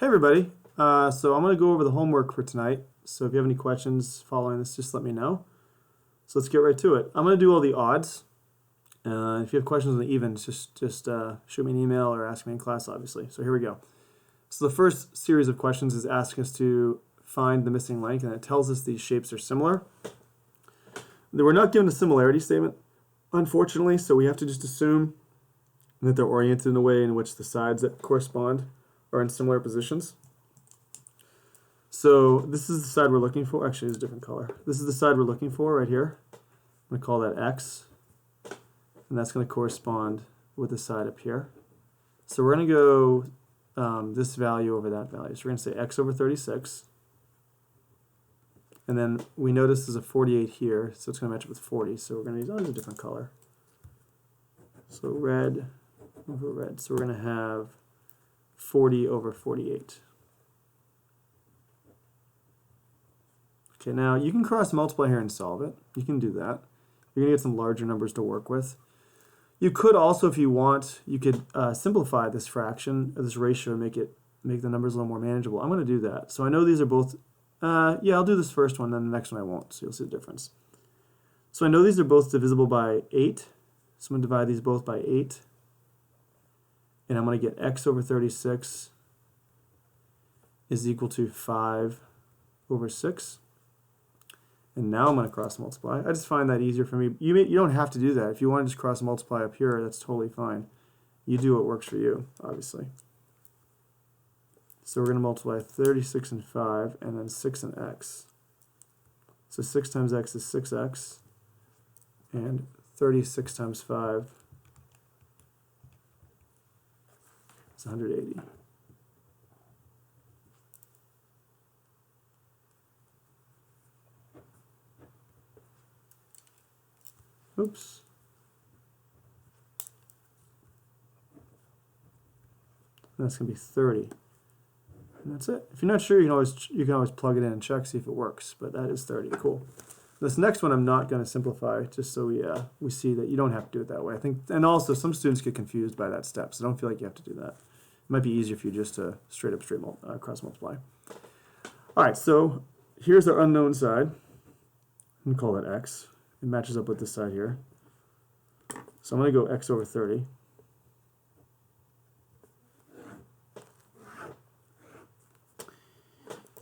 Hey everybody, so I'm going to go over the homework for tonight, so if you have any questions following this, just let me know. So let's get right to it. I'm going to do all the odds. If you have questions on the evens, just shoot me an email or ask me in class, obviously. So here we go. So the first series of questions is asking us to find the missing link, and it tells us these shapes are similar. We're not given a similarity statement, unfortunately, so we have to just assume that they're oriented in a way in which the sides that correspond are in similar positions. So this is the side we're looking for. Actually, it's a different color. This is the side we're looking for right here. I'm going to call that X, and that's going to correspond with the side up here. So we're going to go this value over that value. So we're going to say X over 36. And then we notice there's a 48 here, so it's going to match up with 40. So we're going to use, a different color. So red over red. So we're going to have 40 over 48. Okay, now you can cross multiply here and solve it. You can do that. You're going to get some larger numbers to work with. You could also, if you want, you could simplify this fraction, or this ratio, and make the numbers a little more manageable. I'm going to do that. So I know these are both, yeah, I'll do this first one, then the next one I won't, so you'll see the difference. So I know these are both divisible by 8, so I'm going to divide these both by 8. And I'm going to get X over 36 is equal to 5 over 6. And now I'm going to cross multiply. I just find that easier for me. You don't have to do that. If you want to just cross multiply up here, that's totally fine. You do what works for you, obviously. So we're going to multiply 36 and 5, and then 6 and x. So 6 times x is 6x, and 36 times 5 is 180. Oops. That's going to be 30. And that's it. If you're not sure, you can always plug it in and check, see if it works. But that is 30. Cool. This next one I'm not going to simplify, just so we see that you don't have to do it that way. I think, and also some students get confused by that step, so don't feel like you have to do that. It might be easier for you just to straight cross multiply. All right, so here's our unknown side. I'm going to call that x. It matches up with this side here. So I'm going to go x over 30.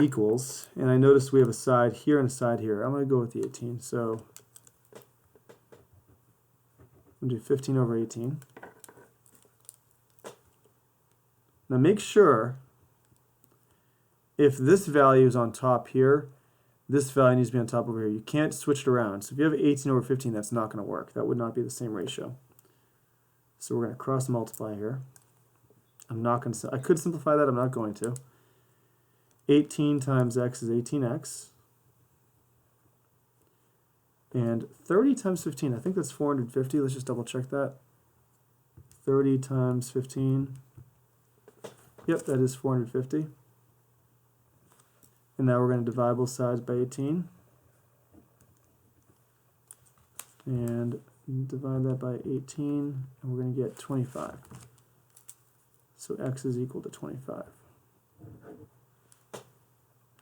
Equals, and I notice we have a side here and a side here. I'm going to go with the 18. So I'm going to do 15 over 18. Now make sure if this value is on top here, this value needs to be on top over here. You can't switch it around. So if you have 18 over 15, that's not going to work. That would not be the same ratio. So we're going to cross multiply here. I'm not going to. I could simplify that. I'm not going to. 18 times x is 18x. And 30 times 15, I think that's 450. Let's just double check that. 30 times 15. Yep, that is 450. And now we're going to divide both sides by 18. And divide that by 18, and we're going to get 25. So x is equal to 25.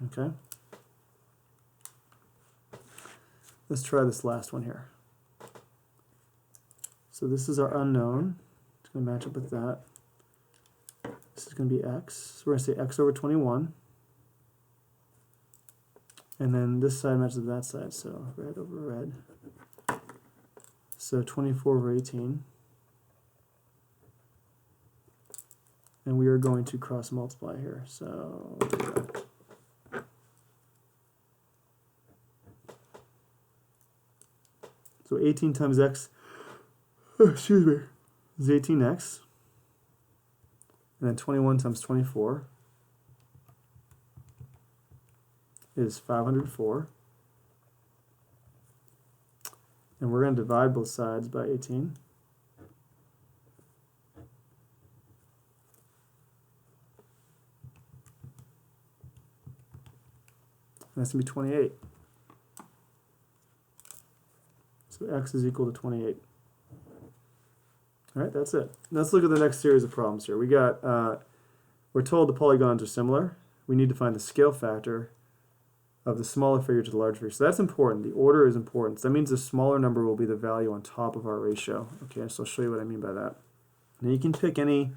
Okay? Let's try this last one here. So this is our unknown. It's going to match up with that. This is going to be x. So we're going to say x over 21. And then this side matches that side, so red over red. So 24 over 18. And we are going to cross multiply here. So So 18 times x, excuse me, is 18x. And then 21 times 24 is 504. And we're going to divide both sides by 18. And that's going to be 28. So x is equal to 28. All right, that's it. Let's look at the next series of problems here. We got We're told the polygons are similar. We need to find the scale factor of the smaller figure to the larger figure. So that's important. The order is important. So that means the smaller number will be the value on top of our ratio. Okay, so I'll show you what I mean by that. Now you can pick any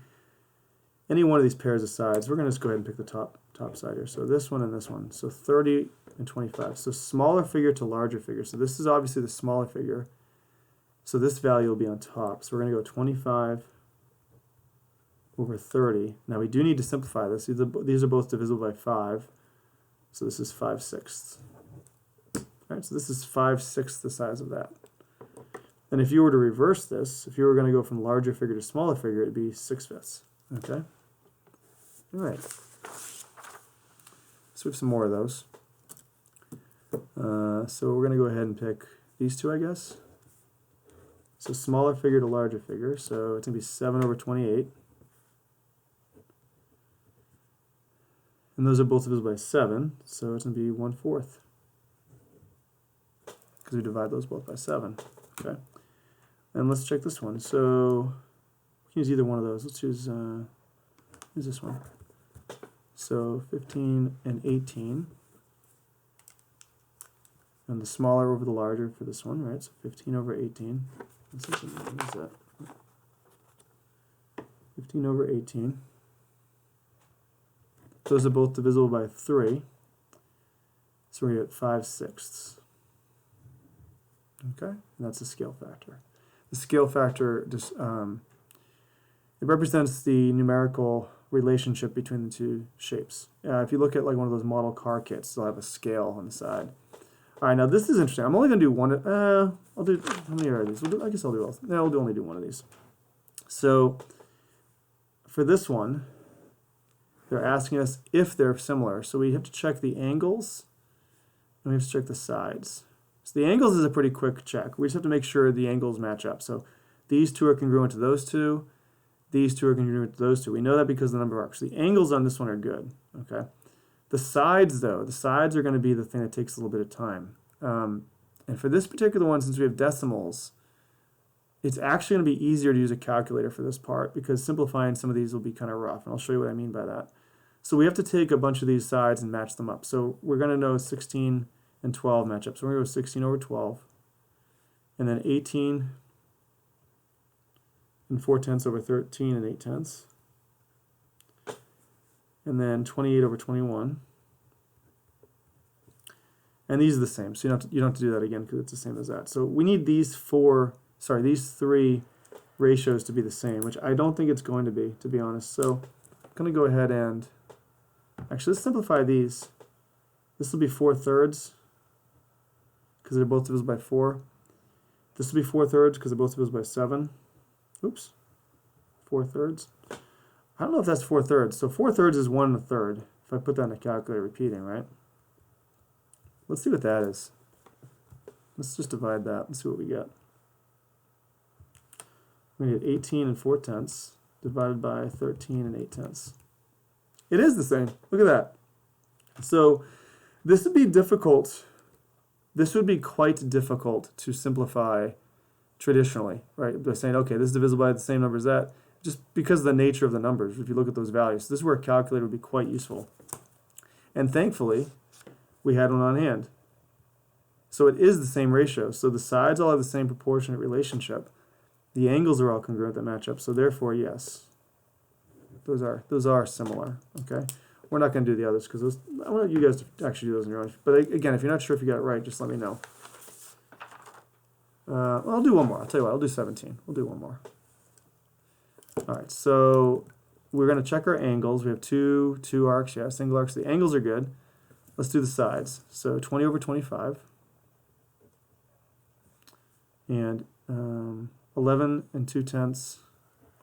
one of these pairs of sides. We're going to just go ahead and pick the top side here. So this one and this one. So 30 and 25. So smaller figure to larger figure. So this is obviously the smaller figure. So this value will be on top. So we're going to go 25 over 30. Now we do need to simplify this. These are both divisible by 5. So this is 5/6. All right, so this is 5/6 the size of that. And if you were to reverse this, if you were going to go from larger figure to smaller figure, it'd be 6/5. Okay? All right. So we have some more of those. So we're going to go ahead and pick these two, I guess. So smaller figure to larger figure. So it's going to be 7 over 28. And those are both divisible by 7, so it's going to be 1/4. Because we divide those both by 7. Okay. And let's check this one. So we can use either one of those. Let's use this one. So 15 and 18. And the smaller over the larger for this one, right? So 15 over 18. Let's see what is that. 15 over 18. Those are both divisible by 3. So we're at 5/6. Okay, and that's the scale factor. The scale factor just it represents the numerical relationship between the two shapes. If you look at like one of those model car kits, they'll have a scale on the side. All right, now this is interesting. I'm only going to do one. I'll do, how many are these? I guess I'll do all. No, I'll only do one of these. So for this one, they're asking us if they're similar. So we have to check the angles, and we have to check the sides. So the angles is a pretty quick check. We just have to make sure the angles match up. So these two are congruent to those two. These two are congruent to those two. We know that because the number of arcs. The angles on this one are good. Okay. The sides, though, the sides are going to be the thing that takes a little bit of time. And for this particular one, since we have decimals, it's actually going to be easier to use a calculator for this part because simplifying some of these will be kind of rough. And I'll show you what I mean by that. So we have to take a bunch of these sides and match them up. So we're going to know 16 and 12 match up. So we're going to go 16 over 12. And then 18 and 4/10 over 13 and 8/10. And then 28 over 21. And these are the same. So you don't have to do that again because it's the same as that. So we need these three ratios to be the same, which I don't think it's going to be honest. So I'm going to go ahead and actually let's simplify these. This will be 4/3 because they're both divisible by 4. This will be 4/3 because they're both divisible by 7. Oops. 4/3. I don't know if that's 4/3. So 4/3 is 1 1/3. If I put that in a calculator repeating, right? Let's see what that is. Let's just divide that and see what we get. We get 18 and 4/10 divided by 13 and 8/10. It is the same. Look at that. So this would be difficult. This would be quite difficult to simplify traditionally, right? By saying, okay, this is divisible by the same number as that, just because of the nature of the numbers. If you look at those values, this is where a calculator would be quite useful. And thankfully, we had one on hand. So it is the same ratio. So the sides all have the same proportionate relationship. The angles are all congruent that match up. So therefore, yes, those are similar. Okay, we're not going to do the others because I want you guys to actually do those on your own. But again, if you're not sure if you got it right, just let me know. Well, I'll do one more. I'll tell you what. I'll do 17. We'll do one more. All right. So we're going to check our angles. We have two arcs. Yeah, single arcs. The angles are good. Let's do the sides. So 20 over 25. And 11 and 2/10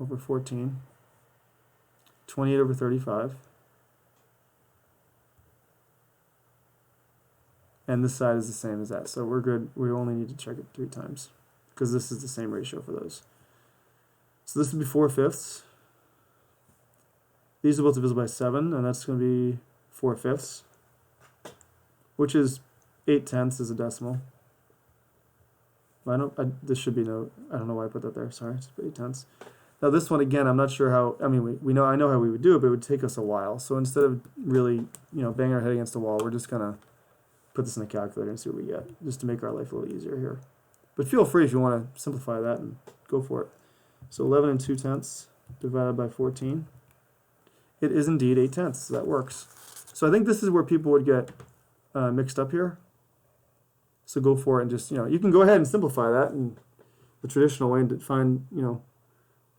over 14. 28 over 35. And this side is the same as that. So we're good. We only need to check it 3 times because this is the same ratio for those. So this would be 4/5. These are both divisible by 7, and that's going to be 4/5, which is 8/10 is a decimal. This should be no, I don't know why I put that there. Sorry, it's 8/10. Now this one, again, I'm not sure how, I mean, I know how we would do it, but it would take us a while. So instead of really, banging our head against the wall, we're just going to put this in the calculator and see what we get, just to make our life a little easier here. But feel free if you want to simplify that and go for it. So 11 2/10 divided by 14. It is indeed 8/10, so that works. So I think this is where people would get mixed up here. So go for it and just, you can go ahead and simplify that in the traditional way and find,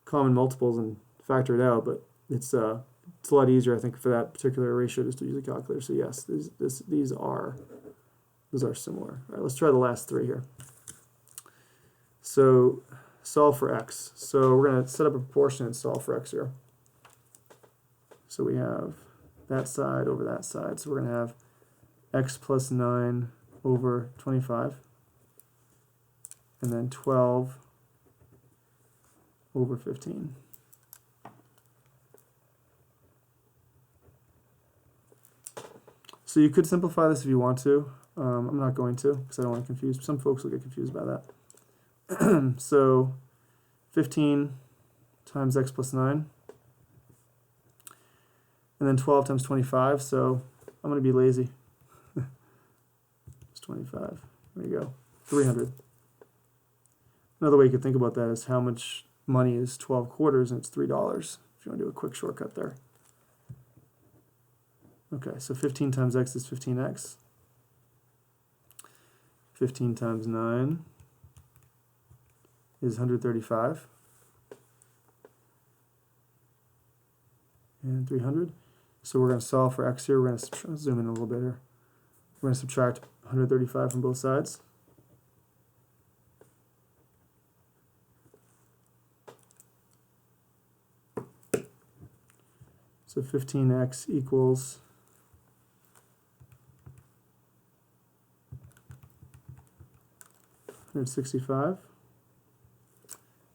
common multiples and factor it out, but it's a lot easier, I think, for that particular ratio just to use a calculator. So yes, these are similar. All right, let's try the last three here. So solve for x. So we're going to set up a proportion and solve for x here. So we have that side over that side. So we're going to have x plus 9 over 25, and then 12 over 15. So you could simplify this if you want to. I'm not going to because I don't want to confuse. Some folks will get confused by that. So 15 times x plus 9, and then 12 times 25. So I'm going to be lazy. It's 25. There you go. 300. Another way you could think about that is how much money is 12 quarters, and it's $3 if you want to do a quick shortcut there. Okay, so 15 times x is 15x. 15 times 9 is 135. And 300. So we're going to solve for x here. We're going to zoom in a little bit here. We're going to subtract 135 from both sides. So 15x equals 165.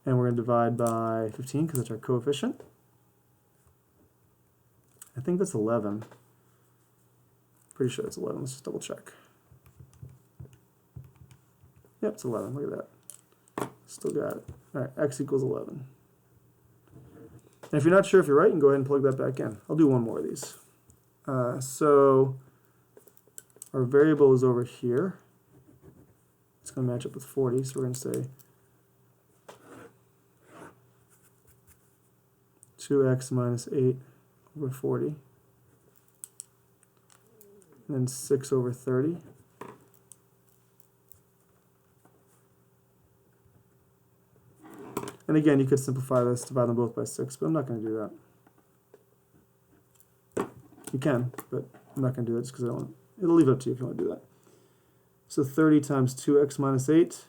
And we're going to divide by 15 because that's our coefficient. I think that's 11. Pretty sure it's 11. Let's just double check. Yep, it's 11. Look at that. Still got it. All right, x equals 11. And if you're not sure if you're right, you can go ahead and plug that back in. I'll do one more of these. So our variable is over here. It's going to match up with 40, so we're going to say 2x minus 8 over 40, and then 6 over 30. And again, you could simplify this, divide them both by 6, but I'm not going to do that. You can, but I'm not going to do that just because I don't want to. It'll leave it up to you if you want to do that. So 30 times 2x minus 8.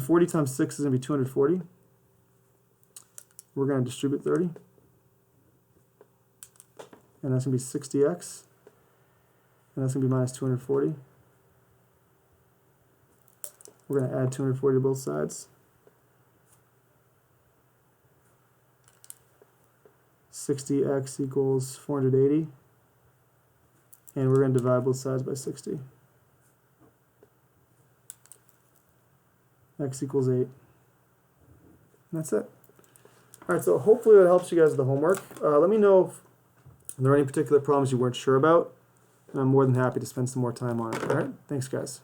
40 times 6 is going to be 240. We're going to distribute 30. And that's going to be 60x. And that's going to be minus 240. We're going to add 240 to both sides. 60x equals 480. And we're going to divide both sides by 60. X equals 8. And that's it. All right, so hopefully that helps you guys with the homework. Let me know if there are any particular problems you weren't sure about. And I'm more than happy to spend some more time on it. All right, thanks, guys.